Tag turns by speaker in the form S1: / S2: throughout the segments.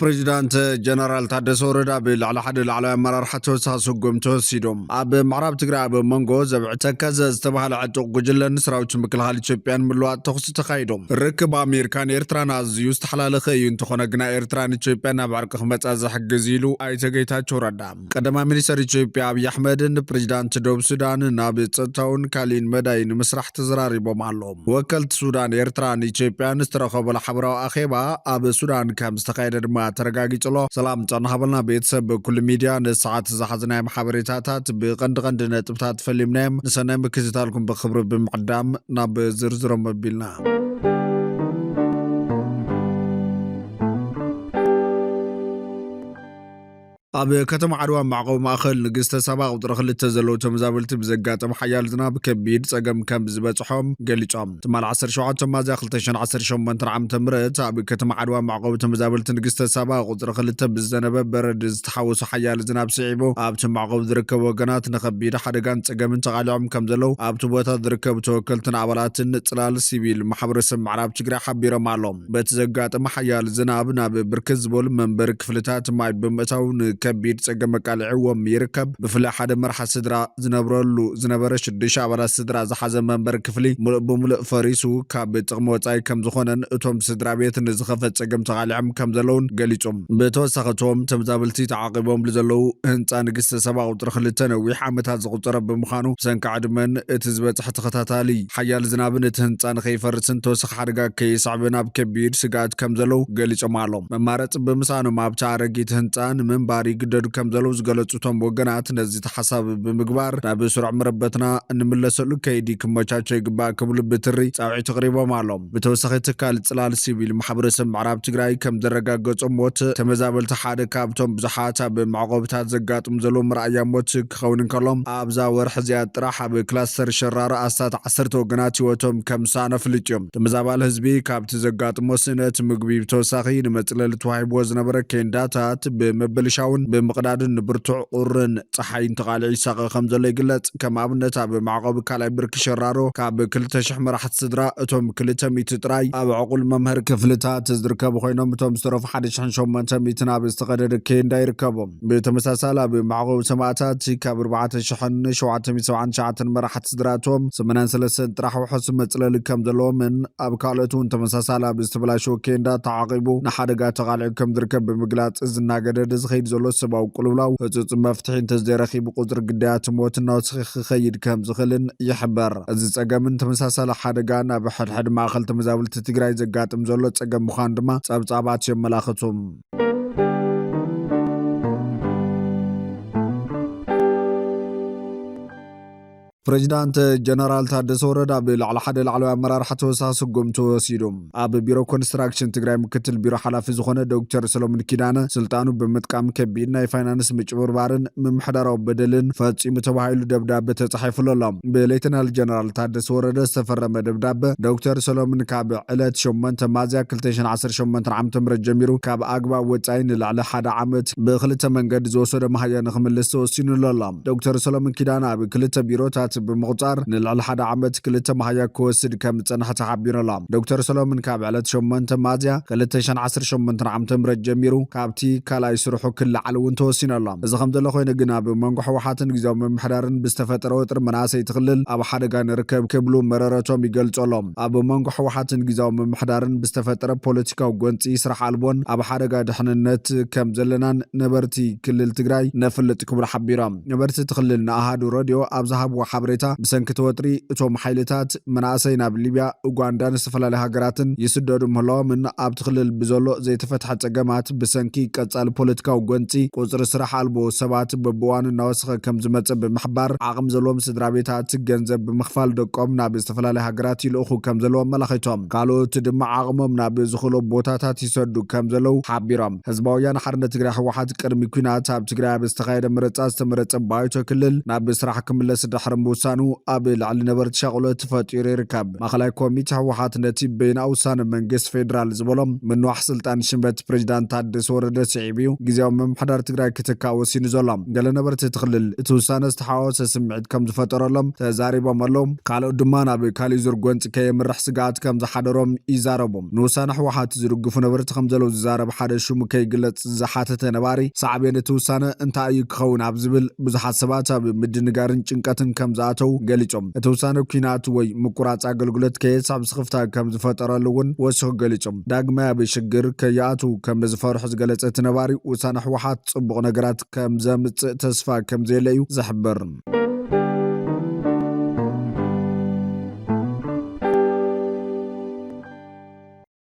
S1: بريزيدانت جنرال تادس وردا بالعلى حد العلى مرار حتى ساسوغم توسيدوم اب معرب تقرا اب مونغو زبعتك زتبهال عطق جلن سراوچ مكلخال ኢትዮጵያን ምልዋጥ ተخص ተካይዶም ርክብ አሜሪካን ኤርትራን አዝዩ ዝተሐላለኸ ይንተኾነ ግና ኤርትራን ኢትዮጵያን አባርቅ መጻ ዘሐግዝ ኢሉ አይተገይታቸው ረዳ ቀደማ ሚኒስትር ኢትዮጵያ አብይ አህመድን ፕሬዝዳንት ደቡብ ሱዳን ናብ ጸታውን ካሊን መዳይን መስራሕ ተዘራሪቦም አሎም ወከልት ሱዳን ኤርትራን ኢትዮጵያን ዝተረኸበ ለሐብራው አኼባ አብ ሱዳን ከም ዝተካይደ ድማ ተረጋግጭሎ ሰላም ጸናሃበልና ቤተሰብ በኩል ሚዲያ ነሰዓት ዘሐዝናይ ማህበረታታት በቀንድ ነጥብታት ፈልምናም ንሰናይ ምክትታልኩም በክብር በመቅዳም ናብ ዝርዝሮ መቢልና ኣብ ከተማ ዓድዋ ማዕቆብ ማእኸል ንግስተ ሰባ ቁጥሪ 2 ዘለው ተመዛበልቲ ብዘጋጠም ሓያል ዝናብ ከቢድ ፀገም ከም ዝበፅሖም ገሊፆም ትማል 17 ሚያዝያ 2018 ዓመተ ምህረት ኣብ ከተማ ዓድዋ ማዕቆብ ተመዛበልቲ ንግስተ ሰባ ቁጥሪ 2 ብዝነበ በረድ ዝተሓወሱ ሓያል ዝናብ ስዒቡ ኣብቲ ማዕቆብ ዝርከቡ ወገናት ንከቢድ ሓደጋን ፀገምን ተቃሊዖም ከም ዘለው ኣብቲ ቦታ ዝርከቡ ተወከልትን ኣባላትን ጽላል ሲቪል ማሕበረሰብ ምዕራብ ትግራይ ሓቢሮም ኣሎም በቲ ዘጋጠመ ሓያል ዝናብ ናብ ብርክት ዝበሉ መንበሪ ክፍልታት ማይ ብምእታው ከቢድ ፀገም ቃልዕዎም ይርከብ ብፍላይ ሓደ መርሓ ስድራ ዝነበረ 6 ኣባላት ስድራ ዝሓዘ መንበር ክፍሊ ሙሉእ ፈሪሱ ካብ ጥቕሚ ወጻኢ ከም ዝኾነን እቶም ስድራ ቤት ንዝኸፈት ፀገም ተቃሊዖም ከም ዘለውን ገሊፆም በተወሳኺቶም ተመዛበልቲ ተዓቂቦም ለዘለው ህንፃ ንግስተ ሰባ ቁጥሪ 2 ነዊሕ ዓመታት ዝቁፀረ ብምዃኑ ብሰንኪ ዕድመን እቲ ዝበፅሕ ተኸታታሊ ሓያል ዝናብን እቲ ህንፃ ንኸይፈርስን ተወሳኺ ሓደጋ ከይስዕብን ኣብ ከቢድ ስጋት ከም ዘለው ገሊፆም ኣሎም መማረፂ ብምሳኖም ኣብቲ ኣረጊት ህንፃ ንምንባሪ ግደዱ ከም ዘለው ዝገለጹቶም ወገናት ነዚ ተሓሳብ ብምግባር ናብ ስሩዕ መረበትና እንምለሰሉ ከይዲ ክመቻቸ ይግባእ ክብሉ ብትሪ ጻውዒት ተቕሪቦም ኣሎም ብተወሳኺ ትካል ጽላል ሲቪል ማሕበረሰብ ምዕራብ ትግራይ ከም ዘረጋገጾም ሞት ተመዛበልቲ ሓደ ካብቶም ብዙሓት ኣብ ማዕቆብታት ዘጋጥሙ ዘለው ምርኣያ ሞት ክኸውን ከሎም ኣብዛ ወርሒ እዚኣ ጥራሕ ኣብ ክላስተር ሸራሮ ኣስታት 10 ወገናት ህይወቶም ከም ሳነፍልጥ እዮም ተመዛባሊ ህዝቢ ካብቲ ዘጋጥሞ ስእነት ምግቢ ብተወሳኺ ንመጽለሊ ተዋሂብዎ ዝነበረ ኬንዳታት ብመበልሻውን بمقداد برتع قرن صحين تقالعي ساق خمزة يقلت كما أبنت أب معقب كالاي برك شرارو كاب كلتا شحم راح تصدرا اتهم كلتا ميتتراي أب عقول ممهر كفلتا تزدركب خوينهم اتهم استروف حد شحن شومان ميتنا باستقدر كين دايركبهم بتمساسالا بمعقب سماعتات كاب 4 شحن شوعة ميتسوعان شعة راح تصدراتهم سمنان سلسل تراح وحسم متلل كم دلو من أب كالتون تمساسالا باستبلاشو كين دا تعاقبو نحدقا تقالعي كم دركب بمقلات إزنا قدر خيد زلو سباو قلولاو هزوز مفتحين تزديرخي بقدر قديات موتنا وسخيخ خيد كام زخلن يحبر ازيز اقامن تمساسال حدقانا بحد حد ماخل تمزاول تتقراي زقات مزولو تساقام مخاندما صابت ملاختهم بريزيدانت جنرال تادس وردا بالعلى حد العلوى مرار حتى وساسقم توسيدوم اب بيرو كونستراكشن تግራይ ምክትል ቢሮ ሓላፊ ዝኾነ ዶክተር ሰሎሞን ኪዳነ ስልጣኑ በመጥቃም ከቢድና የፋይናንስ ምጭብርባርን ምምሕዳራው በደልን ፈጺሙ ተባሂሉ ደብዳቤ ተጻሒፉሎም በሌተናል ጀነራል ታደሰ ወረደ ዝተፈረመ ደብዳቤ ዶክተር ሰሎሞን ካብ ዕለት 8 ሚያዝያ 2018 ዓመተ ምህረት ጀሚሩ ካብ ኣግባብ ወጻኢ ንላዕሊ ሓደ ዓመት ብክልተ መንገዲ ዝወሰደ ማህያ ንኽምልስ ተወሲኑሎም ዶክተር ሰሎሞን ኪዳነ ኣብ ክልተ ቢሮታት بمقدار نلعل حدا عمد كلتا مهيا كوسد كم تصنح تحبير الله دكتور سلومن كاب علت شمنت مازيا كلتشان 10 شمنت عم تمرج جميرو كابتي كلا يسرحو كل علون توسين الله اذا خمد الله خوينا جنا بمنقح وحاتن غزاو ممحدارن بستفترو وتر مناسي تخلل اب حدا غا نركب كبلو مرراتهم يገልጾሎም اب منقح وحاتن غزاو ممحدارن بستفتر ፖለቲካው ጎንፂ ስራሕ አልቦን اب حدا غا دحنነት كم زلنان نبرتي كلل تግራይ نفلط كبر حبيرام نبرتي تخلل ناهادو راديو اب زهب حبريتا بسنكت وطري اتوم حيلتات مناسي ناب ليبيا اوغاندا نستفلال هاجراتن يسددو مهلو من اب تخلل بزولو زي تفتح صقمات بسنكي قصال بوليتيكاو غنصي قصر سراح البو سبات ببوان نوسخ كم زمص بمحبار عقم زلوم سدرابيتات ገንዘብ بمخفال دقوم ناب استفلال هاجرات يلوخو كم زلو ملخيتهم قالوا تدم عقمم ناب زخلو بوتاتات يسدو كم زلو حبيرام حزباويان حرنه تግራይ حوحات قرمي كينات اب تግራይ بستخايد مرصا استمرص بايتو كلل ناب سراح كملس دحرم ምውሳኑ ኣብ ላዕሊ ነበርቲ ሻቁለት ፈጢሩ ይርከብ ማእከላይ ኮሚቴ ህወሓት ነቲ በይናዊ ውሳነ መንግስት ፌደራል ዝበሎም ምንዋሕ ስልጣን ሽንበት ፕሬዚዳንት ታደሰ ወረደ ስዒብዩ ጊዜያዊ ምምሕዳር ትግራይ ክትካእ ወሲኑ ዘሎ ገለ ነበርቲ ትኽልል እቲ ውሳነ ዝተሓዋወሰ ስምዒት ከም ዝፈጠረሎም ተዛሪቦም ኣለዉ ካልኦት ድማ ናብ ካሊእ ዙር ጎንፂ ከየምራሕ ስጋኣት ከም ዝሓደሮም ይዛረቡ ንውሳነ ህወሓት ዝድግፉ ነበርቲ ከም ዘለዉ ዝዛረብ ሓደ ሹሙ ከይግለጽ ዝሓተተ ነባሪ ሳዕቤን እቲ ውሳነ እንታይ እዩ ክኸውን ኣብ ዝብል ብዙሓት ሰባት ኣብ ምድንጋርን ጭንቀትን ከም ዝኣተው ገሊፆም እቲ ውሳነ ኩናት ወይ ምቁራፅ ኣገልግሎት ከየሳብ ስኽፍታ ከም ዝፈጠረሉ እውን ወሲኹ ገሊፆም ዳግማይ ኣብ ሽግር ከይኣቱ ከም ዝፈርሑ ዝገለጸ እቲ ነባሪ ውሳነ ህወሓት ጽቡቕ ነገራት ከም ዘምጽእ ተስፋ ከም ዘየለ እዩ ዝሕብር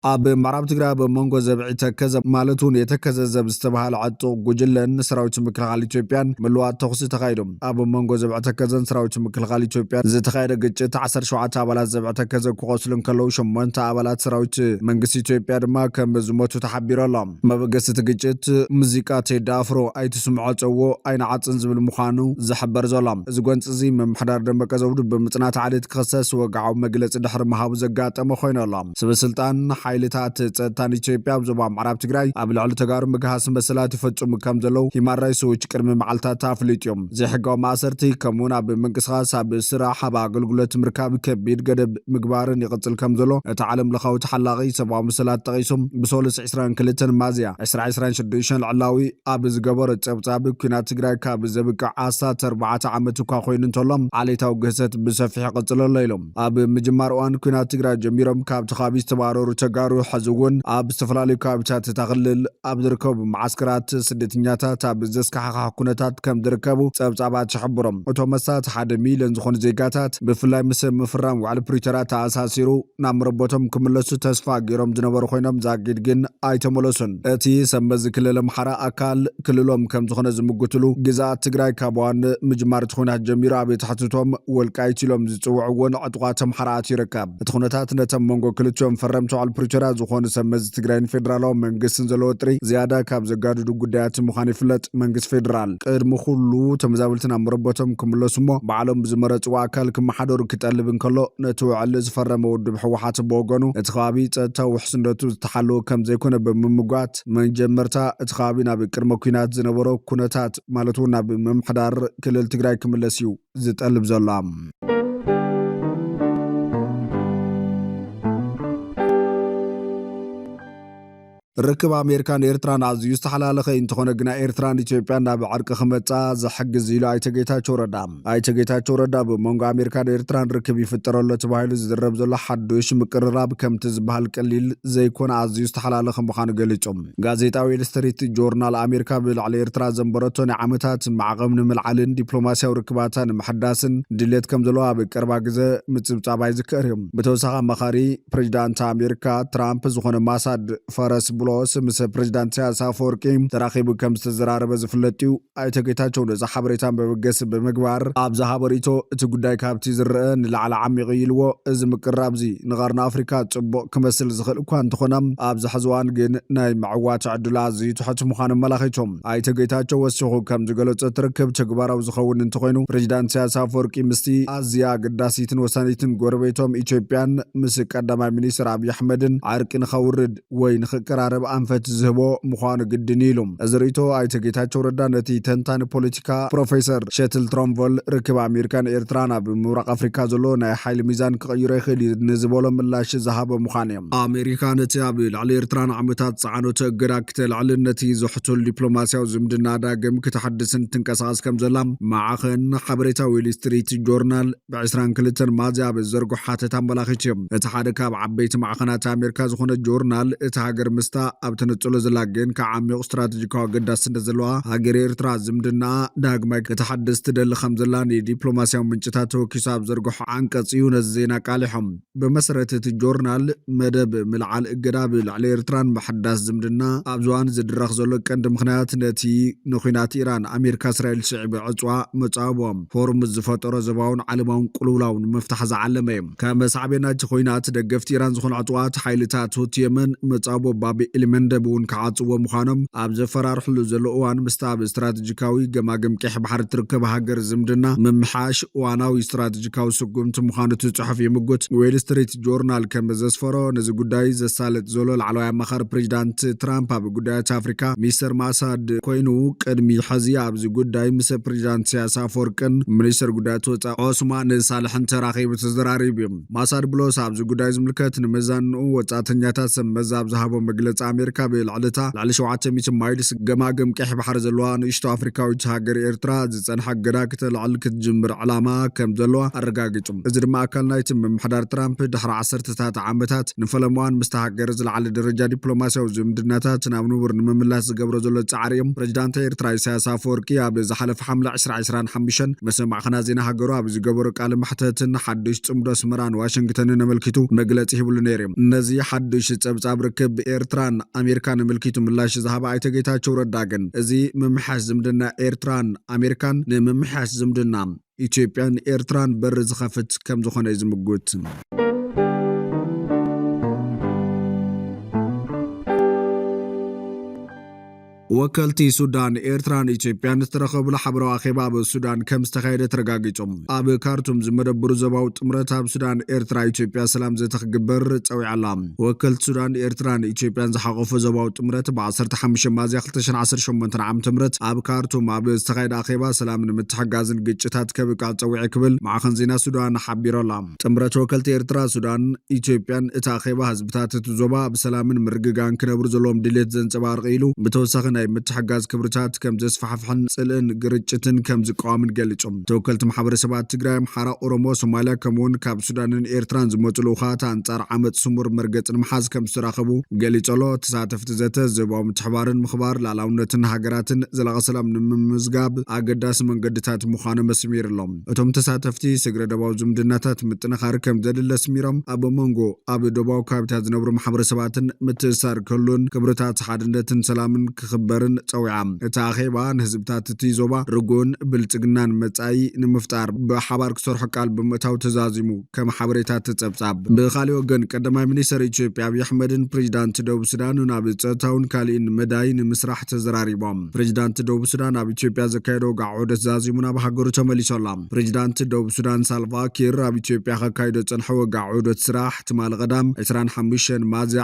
S1: ኣብ ምዕራብ ትግራይ በመንጎ ዘብዒ ተከዘ ማለት እውን የተከዘዘብ ዝተባሃለ ዕጡቕ ጉጅለን ሰራዊት ምክልኻል ኢትዮጵያን ምልዋጥ ተኹሲ ተኻይዶም ኣብ መንጎ ዘብዒ ተከዘን ሰራዊት ምክልኻል ኢትዮጵያን ዝተኻየደ ግጭት 17 ኣባላት ዘብዒ ተከዘ ክቆስሉን ከለዉ 8 ኣባላት ሰራዊት መንግስቲ ኢትዮጵያ ድማ ከም ዝሞቱ ተሓቢሩ ኣሎ መበገሲ እቲ ግጭት ሙዚቃ ቴዲ ኣፍሮ ኣይትስምዖ ፀዎ ኣይንዓፅን ዝብል ምዃኑ ዝሕበር ዘሎ እዚ ጎንፂ እዚ ምምሕዳር ደመቀ ዘውዱ ብምጽናት ዓሌት ክኽሰስ ወግዓዊ መግለፂ ድሕሪ ምሃቡ ዘጋጠመ ኮይኑ ኣሎ ሰበስልጣን ሓይልታት ጸጥታን ኢትዮጵያ ኣብ ዞባ ምዕራብ ትግራይ ኣብ ልዕሊ ተጋሩ ምግሃስ መሰላት ይፈጽሙ ከም ዘለዉ ሂማን ራይትስ ዎች ቅድሚ መዓልታት ኣፍሊጥዮም ዘይሕጋዊ ማእሰርቲ ከምኡውን ኣብ ምንቅስቓስ ኣብ ስራሕ ኣብ ኣገልግሎት ምርካብ ከቢድ ገደብ ምግባርን ይቕጽል ከም ዘሎ እቲ ዓለም ለኻዊ ተሓላቒ ሰብኣዊ መሰላት ጠቒሶም ብሰሉስ 22 ማዝያ 2026 ልዕላዊ ኣብ ዝገበሮ ጸብጻብ ኩናት ትግራይ ካብ ዘብቅዕ ዓሳት 4 ዓመት እኳ ኮይኑ እንተሎም ዓሌታዊ ግህሰት ብሰፊሕ ይቕጽል ኣሎ ኢሎም ኣብ ምጅማር እዋን ኩናት ትግራይ ጀሚሮም ካብቲ ኻቢ ዝተባረሩ ተጋሩ ሕዚ እውን ኣብ ዝተፈላለዩ ከባቢታት ተኽልል ኣብ ዝርከቡ ማዓስከራት ስደተኛታት ኣብ ዘስካሕካሕ ኩነታት ከም ዝርከቡ ጸብጻባት ይሕብሮም እቶም መሳት 1 ሚልዮን ዝኾኑ ዜጋታት ብፍላይ ምስ ምፍራም ውዕሊ ፕሪቶርያ ተኣሳሲሩ ናብ መረቦቶም ክምለሱ ተስፋ ገይሮም ዝነበሩ ኮይኖም ዛጊድ ግን ኣይተመለሱን እቲ ሰንበዚ ክልል ኣምሓራ ኣካል ክልሎም ከም ዝኾነ ዝምግትሉ ግዛኣት ትግራይ ካብ ዋን ምጅማር እቲ ኩናት ጀሚሩ ኣብ የተሓትቶም ወልቃይት ኢሎም ዝጽውዕዎን ዕጡቓት ኣምሓራት ይርከብ እቲ ኩነታት ነቶም መንጎ ክልቲኦም ፈረምቲ ውዕሊ ፕሪቶርያ ዝኾኑ ሰመዝ ትግራይን ፌደራላዊ መንግስትን ዘለዎ ጥሪ ዝያዳ ካብ ዘጋድዱ ጉዳያት ምዃኑ ይፍለጥ መንግስት ፌደራል ቅድሚ ኩሉ ተመዛበልትን ኣብ መረቦቶም ክምለሱ እሞ ባዕሎም ብዝመረፅዎ ኣካል ክመሓደሩ ክጠልብ እንከሎ ነቲ ውዕሊ ዝፈረመ ውድብ ሕወሓት ብወገኑ እቲ ከባቢ ፀጥታዊ ውሕስነቱ ዝተሓለወ ከም ዘይኮነ ብምምጓት መጀመርታ እቲ ከባቢ ናብ ቅድመ ኩናት ዝነበሮ ኩነታት ማለት እውን ናብ ምምሕዳር ክልል ትግራይ ክምለስ እዩ ዝጠልብ ዘሎ ርክብ ኣሜሪካን ኤርትራን ኣዝዩ ዝተሓላለኸ እንተኾነ ግና ኤርትራን ኢትዮጵያን ናብ ዕርቂ ክመጻ ዝሕግዝ ኢሉ ኣይተ ጌታቸው ረዳ ብመንጎ ኣሜሪካን ኤርትራን ርክብ ይፍጠረሎ ተባሂሉ ዝዝረብ ዘሎ ሓዱሽ ምቅርራብ ከምቲ ዝበሃል ቀሊል ዘይኮነ ኣዝዩ ዝተሓላለኸ ምዃኑ ገሊፆም ጋዜጣዊ ዌል ስትሪት ጆርናል ኣሜሪካ ብላዕሊ ኤርትራ ዘንበረቶ ናይ ዓመታት ማዕቐብ ንምልዓልን ዲፕሎማስያዊ ርክባትን ንምሕዳስን ድሌት ከም ዘለዎ ኣብ ቀረባ ግዜ ምፅብጻብ ኣይዝክር እዮም ብተወሳኺ ኣማኻሪ ፕሬዚዳንት ኣሜሪካ ትራምፕ ዝኾነ ማሳድ ፈረስ ብሎስ ምስ ፕሬዚዳንት ኢሳያስ አፈወርቂ ተራኺቡ ከም ዝተዘራረበ ዝፍለጥ እዩ ኣይተ ጌታቸው ነዛ ሓበሬታን በበገስ ብምግባር ኣብ ዝሃበሪቶ እቲ ጉዳይ ካብቲ ዝርአ ንላዕሊ ዓሚቕ ኢልዎ እዚ ምቅራብ እዚ ንቐርኒ ኣፍሪካ ጽቡቕ ክመስል ዝኽእል እኳ እንተኾነ ኣብ ዝሕዚ እዋን ግን ናይ ምዕዋት ዕድሉ ኣዝዩ ትሑት ምዃኑ ኣመላኺቶም ኣይተ ጌታቸው ወሲኹ ከም ዝገለጾ ትርክብ ተግባራዊ ዝኸውን እንተኮይኑ ፕሬዚዳንት ኢሳያስ አፈወርቂ ምስቲ ኣዝያ ኣገዳሲትን ወሳኒትን ጎረቤቶም ኢትዮጵያን ምስ ቀዳማይ ሚኒስትር ኣብዪ ኣሕመድን ዓርቂ ንኸውርድ ወይ ንኽቀራረብ ኣንፈት ዝህቦ ምዃኑ ግድን ኢሉ እዚ ርእይቶ ኣይተ ጌታቸው ረዳ ነቲ ተንታኒ ፖለቲካ ፕሮፌሰር ሸትል ትሮምቮል ርክብ ኣሜሪካን ኤርትራን ኣብ ምብራቕ ኣፍሪካ ዘሎ ናይ ሓይሊ ሚዛን ክቐይሮ ይኽእል ንዝበሎ ምላሽ ዝሃበ ምዃኑ እዮም ኣሜሪካ ነቲ ኣብ ልዕሊ ኤርትራን ዓመታት ፃዕኖቶ እገዳ ክትልዕልን ነቲ ዘሕትሉ ዲፕሎማስያዊ ዝምድና ዳግም ክትሓድስን ትንቀሳቐስ ከም ዘላ ማዕኸን ሓበሬታ ዌል ስትሪት ጆርናል ብ22 ማዝያ ኣብ ዘርግሖ ሓተታ ኣመላኺቱ እዮም እቲ ሓደ ካብ ዓበይቲ ማዕኸናት ኣሜሪካ ዝኾነ ጆርናል እቲ ሃገር ምስታ ኣብ ተነጽሎ ዘላገን ከዓሚቕ ስትራቴጂካዊ ኣገዳስነት ዘለዋ ሃገር ኤርትራ ዝምድና ዳግማይ ክትሓድስ ትደሊ ከም ዘላ ንዲፕሎማስያዊ ምንጭታት ተወኪሱ ኣብ ዘርግሖ ዓንቀጽ እዩ ነዚ ዜና ቃሊሖም ብመሰረት እቲ ጆርናል መደብ ምልዓል እገዳ ብልዕሊ ኤርትራን ምሕዳስ ዝምድና ኣብ ዝዋን ዝድረኽ ዘሎ ቀንዲ ምኽንያት ነቲ ንኹናት ኢራን ኣሜሪካ እስራኤል ስዕቢ ዕፅዋ መጻወቦም ፎርም ዝፈጠሮ ዘባውን ዓለማውን ቁልውላውን ምፍታሕ ዝዓለመ እዩ ከመሳዕቤና እቲ ኹናት ደገፍቲ ኢራን ዝኾኑ ዕፅዋት ሓይልታት ሁቲ የመን መጻወቦ ባቢ ኢልመንደብ እውን ክዓጽዎ ምዃኖም ኣብ ዘፈራርሕሉ ዘሎ እዋን ምስታብ ስትራቴጂካዊ ገማግም ቀይሕ ባሕሪ ትርከብ ሃገር ዝምድና ምምሓሽ እዋናዊ ስትራቴጂካዊ ስጉምቲ ምዃኑ ትጽሕፍ ይምጉት። ዌል ስትሪት ጆርናል ከም ዘስፈሮ ነዚ ጉዳይ ዘሳልጥ ዘሎ ላዕለዋይ ኣማኻሪ ፕሬዚዳንት ትራምፕ ኣብ ጉዳያት ኣፍሪካ ሚስተር ማሳድ ኮይኑ ቅድሚ ሕዚ ኣብዚ ጉዳይ ምስ ፕሬዚዳንት ኢሳያስ አፈወርቅን ሚኒስትር ጉዳያት ወፃኢ ኦስማን ሳልሕን ተራኺቡ ተዘራሪቡ እዩ። ማሳድ ብሎስ ኣብዚ ጉዳይ ዝምልከት ንመዛንኡ ወጻእተኛታት ሰብ መዛብ ዝሃቦ መግለፂ ኣሜሪካ ብልዕልታ ልዕሊ 700 ማይልስ ገማግም ቀይሕ ባሕሪ ዘለዋ ንእሽቶ ኣፍሪካዊት ሃገር ኤርትራ ዝጸንሐ ገዳ ክትልዕል ክትጅምር ዕላማ ከም ዘለዋ ኣረጋጊጹ። እዚ ድማ ኣካል ናይቲ ምምሕዳር ትራምፕ ድሕሪ 10 ዓመታት ንፈለማዋን ምስ ሃገር ዝለዓለ ደረጃ ዲፕሎማስያዊ ዝምድናታት ናብ ንቡር ንምምላስ ዝገብሮ ዘሎ ጻዕሪ እዩ። ፕሬዚዳንት ኤርትራ ኢሳያስ አፈወርቂ ኣብ ዝሓለፈ ሓምለ 2025 ምስ ማዕኸና ዜና ሃገሩ ኣብ ዝገበሮ ቃል ማሕተትን ሓድሽ ጽምዶ ኣስመራን ዋሽንግተንን ኣመልኪቱ መግለጺ ይብሉ ነይሩ። ነዚ ሓድሽ ጸብጻብ ርክብ ኤርትራን ኣሜሪካን ኣመልኪቱ ምላሽ ዝሃበ ኣይተ ጌታቸው ረዳ ግን እዚ ምምሓሽ ዝምድና ኤርትራን ኣሜሪካን ንምምሓሽ ዝምድና ኢትዮጵያን ኤርትራን በር ዝኸፍት ከም ዝኾነ እዩ ዝምጉት። ወከልቲ ሱዳን ኤርትራን ኢትዮጵያን ዝተረኸቡሉ ሓበራዊ ኣኼባ ኣብ ሱዳን ከም ዝተኻየደ ተረጋጊጾም ኣብ ካርቱም ዝመደብሩ ዞባዊ ጥምረት ኣብ ሱዳን ኤርትራ ኢትዮጵያ ሰላም ዘተኽግበር ጸዊዓላ። ወከልቲ ሱዳን ኤርትራን ኢትዮጵያን ዝሓቆፈ ዞባዊ ጥምረት ብ15 ሚያዝያ 2018 ዓ.ም ኣብ ካርቱም ኣብ ዝተኻየደ ኣኼባ ሰላምን ምትሕጋዝን ግጭታት ከብቃዕ ጸዊዕ ክብል ማዕኸን ዜና ሱዳን ሓቢሮላ። ጥምረት ወከልቲ ኤርትራ ሱዳን ኢትዮጵያን እቲ ኣኼባ ህዝብታት እቲ ዞባ ብሰላምን ምርግጋን ክነብሩ ዘለዎም ድሌት ዘንጸባርቕ ኢሉ ብተወሳኺ ናይ ምትሕጋዝ ክብርታት ከም ዘስፋሕፍሕን ጽልእን ግርጭትን ከም ዝቃወምን ገሊጾም። ተወከልቲ ማሕበረሰባት ትግራይ፣ ኣምሓራ፣ ኦሮሞ፣ ሶማልያ ከምኡውን ካብ ሱዳንን ኤርትራን ዝመጹ ልኡኻት ኣንጻር ዓመፅ ስሙር መርገጽ ንምሓዝ ከም ዝተራኸቡ ገሊጸሎ። ተሳተፍቲ ዘተ ዞባዊ ምትሕባርን ምኽባር ላዕላውነትን ሃገራትን ዘላቒ ሰላም ንምምዝጋብ ኣገዳሲ መንገድታት ምዃኖም ኣስሚሮሎም። እቶም ተሳተፍቲ ስግረ ደባዊ ዝምድናታት ምጥንኻር ከም ዘድለ ኣስሚሮም ኣብ መንጎ ኣብ ደባዊ ከባቢታት ዝነብሩ ማሕበረሰባትን ምትእስሳር ክህሉን ክብርታት ሓድነትን ሰላምን ክኽበርን ጸዊዓ። እቲ ኣኼባ ንህዝብታት እቲ ዞባ ርጉእን ብልጽግናን መጻኢ ንምፍጣር ብሓባር ክሰርሑ ቃል ብምእታው ተዛዚሙ ከም ሓበሬታት ተጸብጻብ። ብኻልእ ወገን ቀዳማይ ሚኒስትር ኢትዮጵያ ኣብይ ኣሕመድን ፕሬዚዳንት ደቡብ ሱዳን ናብ ፀጥታውን ካልእን መዳይ ንምስራሕ ተዘራሪቦም። ፕሬዚዳንት ደቡብ ሱዳን ኣብ ኢትዮጵያ ዘካየዶ ጋዕ ዑደት ተዛዚሙ ናብ ሃገሩ ተመሊሶላ። ፕሬዚዳንት ደቡብ ሱዳን ሳልቫ ኪር ኣብ ኢትዮጵያ ከካይዶ ጸንሐ ጋዕ ዑደት ስራሕ ትማል ቀዳም 25 ሚያዝያ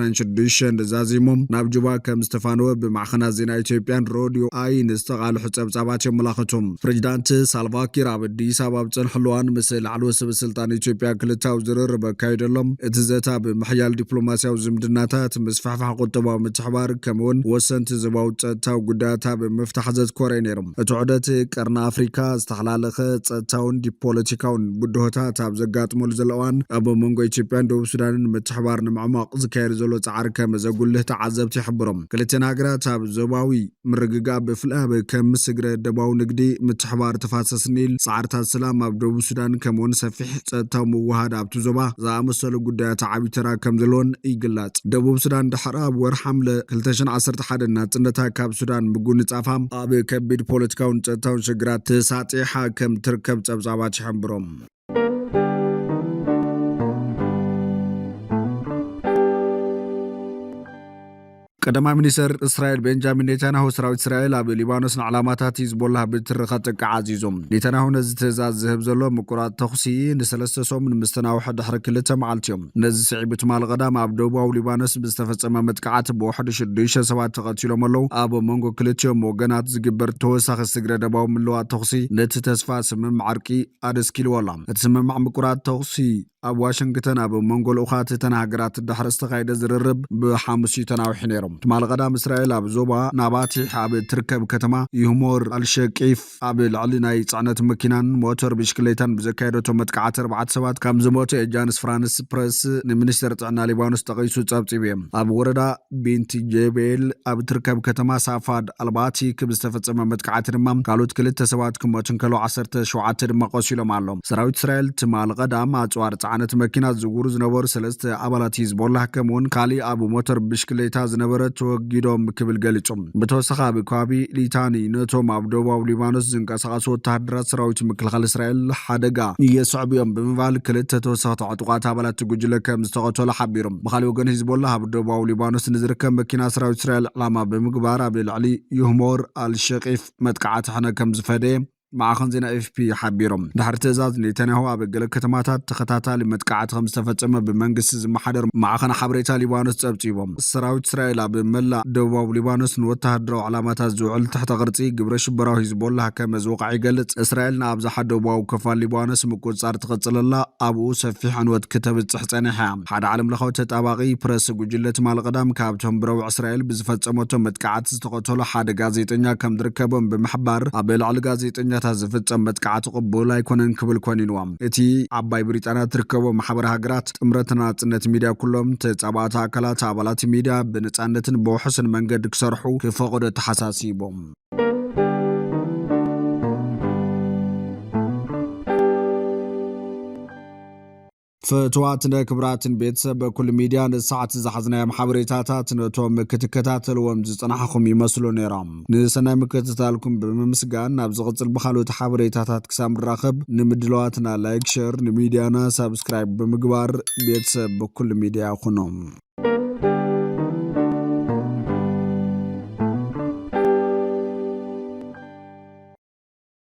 S1: 2026 ተዛዚሞም ናብ ጁባ ከም ዝተፋነወ ብማዕኸና ዜና ኢትዮጵያን ሮድዮ አይን ዝተቓልሑ ጸብጻባት የመላኽቱም። ፕሬዚዳንት ሳልቫ ኪር ኣብ አዲስ ኣበባ ጸንሕሉዋን ምስ ላዕለወ ሰበስልጣን ኢትዮጵያ ክልታው ዝርርብ ኣካይደሎም እቲ ዘታ ብምሕያል ዲፕሎማስያዊ ዝምድናታት ምስፋሕፋሕ ቁጠባዊ ምትሕባር ከምኡውን ወሰንቲ ዞባዊ ጸጥታዊ ጉዳያት ብምፍታሕ ዘትኮረ ነይሮም። እቲ ዑደት ቀርኒ ኣፍሪካ ዝተሓላለኸ ጸጥታውን ፖለቲካውን ብድሆታት ኣብ ዘጋጥመሉ ዘለዋን ኣብ መንጎ ኢትዮጵያን ደቡብ ሱዳንን ምትሕባር ንምዕማቕ ዝካየድ ዘሎ ጻዕሪ ከም ዘጉልህ ተዓዘብቲ ይሕብሮም። ክልተን ሃገራት ኣብ ዞባዊ ምርግጋእ ብፍላይ ከም ስግረ ደባዊ ንግዲ ምትሕባር ተፋሰስ ኒል ጻዕርታት ሰላም ኣብ ደቡብ ሱዳን ከምኡውን ሰፊሕ ጸጥታዊ ምውሃድ ኣብቲ ዞባ ዝኣመሰሉ ጉዳያት ዓብዪ ተራ ከም ዘለዎን ይግለጽ። ደቡብ ሱዳን ድሕሪ ኣብ ወርሒ ሓምለ 2011 ናጽነታ ካብ ሱዳን ምጉንጻፋ ኣብ ከቢድ ፖለቲካውን ጸጥታውን ሽግራት ተሳጢሓ ከም ትርከብ ጸብጻባት ይሕብሮም። ቀዳማይ ሚኒስትር እስራኤል ቤንጃሚን ኔታንያሁ ሰራዊት እስራኤል ኣብ ሊባኖስ ንዕላማታት ሂዝቦላ ብትሪ ከጥቅዕ ዓዚዞም። ኔታንያሁ ነዚ ትእዛዝ ዝህብ ዘሎ ምቁራት ተኹሲ ንሰለስተ ሰሙን ምስተናውሒ ድሕሪ 2 መዓልቲ እዮም። ነዚ ስዒቡ ትማል ቀዳም ኣብ ደቡባዊ ሊባኖስ ብዝተፈጸመ መጥቃዕቲ ብውሕዱ 6 ሰባት ተቐቲሎም ኣለዉ። ኣብ መንጎ ክልቲኦም ወገናት ዝግበር ተወሳኺ ስግረ ደባዊ ምልዋጥ ተኹሲ ነቲ ተስፋ ስምምዕ ዓርቂ ኣደስኪልዎ ኣላ። እቲ ስምምዕ ምቁራት ተኹሲ ኣብ ዋሽንግተን ኣብ መንጎ ልኡኻት እተን ሃገራት ድሕሪ ዝተኻየደ ዝርርብ ብሓሙስ ተናዊሑ ነይሮም። ትማል ቀዳም እስራኤል ኣብ ዞባ ናባቲሕ ኣብ ትርከብ ከተማ ይህሞር ኣልሸቂፍ ኣብ ልዕሊ ናይ ጽዕነት መኪናን ሞተር ብሽክሌታን ብዘካየደቶ መጥቃዕቲ 4 ሰባት ከም ዝሞቱ ኤጃንስ ፍራንስ ፕረስ ንሚኒስትር ጥዕና ሊባኖስ ጠቒሱ ጸብጺቡ እዩ። ኣብ ወረዳ ቤንቲ ጀቤል ኣብ ትርከብ ከተማ ሳፋድ ኣልባቲ ብዝተፈጸመ መጥቃዕቲ ድማ ካልኦት 2 ሰባት ክሞቱን ከሎ 17 ድማ ቆሲሎም ኣሎም። ሰራዊት እስራኤል ትማል ቀዳም ኣጽዋር ዓነት መኪና ዝውሩ ዝነበሩ 3 ኣባላት ሂዝቦላ ከምኡውን ካልእ ኣብ ሞተር ብሽክሌታ ዝነበረ ንብረት ተወጊዶም ክብል ገሊጾም በተወሰኸ ከባቢ ሊታኒ ነቶም ኣብ ደቡባዊ ሊባኖስ ዝንቀሳቐሱ ወተሃደራት ሰራዊት ምክልኻል እስራኤል ሓደጋ የስዕብዮም ብምባል ክልተ ተወሰኽቲ ዕጡቓት ኣባላት ጉጅለ ከም ዝተቐተሉ ሓቢሮም ብኻልእ ወገን ሂዝቦላ ኣብ ደቡባዊ ሊባኖስ ንዝርከብ መኪና ሰራዊት እስራኤል ዕላማ ብምግባር ኣብ ልዕሊ ይህሞር አልሸቂፍ መጥቃዕቲ ሕነ ከም ዝፈደየ ማዕኸን ዜና ኤፍፒ ሓቢሮም ድሕሪ ትእዛዝ ኔታንያሁ ኣብ ገለ ከተማታት ተኸታታሊ መጥቃዕቲ ከም ዝተፈጸመ ብመንግስቲ ዝመሓደር ማዕኸን ሓበሬታ ሊባኖስ ጸብጺቦም ሰራዊት እስራኤል ኣብ መላእ ደቡባዊ ሊባኖስ ንወተሃደራዊ ዕላማታት ዝውዕል ትሕተ ቅርጺ ግብረ ሽበራዊ ሂዝቦላ ከም ዝወቕዕ ይገልጽ እስራኤል ንኣብዝሓ ደቡባዊ ክፋል ሊባኖስ ምቁጽጻር ትቐጽለላ ኣብኡ ሰፊሕ ዕንወት ከተብጽሕ ጸኒሓ ሓደ ዓለም ለኻዊ ተጣባቂ ፕረስ ጉጅለ ትማል ቀዳም ካብቶም ብረውዕ እስራኤል ብዝፈጸመቶም መጥቃዕቲ ዝተቐተሉ ሓደ ጋዜጠኛ ከም ዝርከቦም ብምሕባር ኣብ ልዕሊ ጋዜጠኛ ዝፍጸም መጥቃዕቲ ቅቡል ኣይኮነን ክብል ኮኒንዎም እቲ ዓባይ ብሪጣንያ ትርከቦ ማሕበር ሃገራት ጥምረትና ናጽነት ሚድያ ኩሎም ተጻባእቲ ኣካላት ኣባላት ሚድያ ብነጻነትን ብውሕስን መንገዲ ክሰርሑ ክፈቕዱ ተሓሳሲቦም فتوات نكبراتن بيتسب بكل ميديا الساعة زحزنا محاوريتات نتوم كتكتاتل ومزصنحكم يمثلوا نيرام نسنا مكتتالكم بمسجان نبزغت البخالو تحاوريتات كسام الراخب نمدلواتنا لايك شير نميديانا سبسكرايب بمقبار بيتسب بكل ميديا خنوم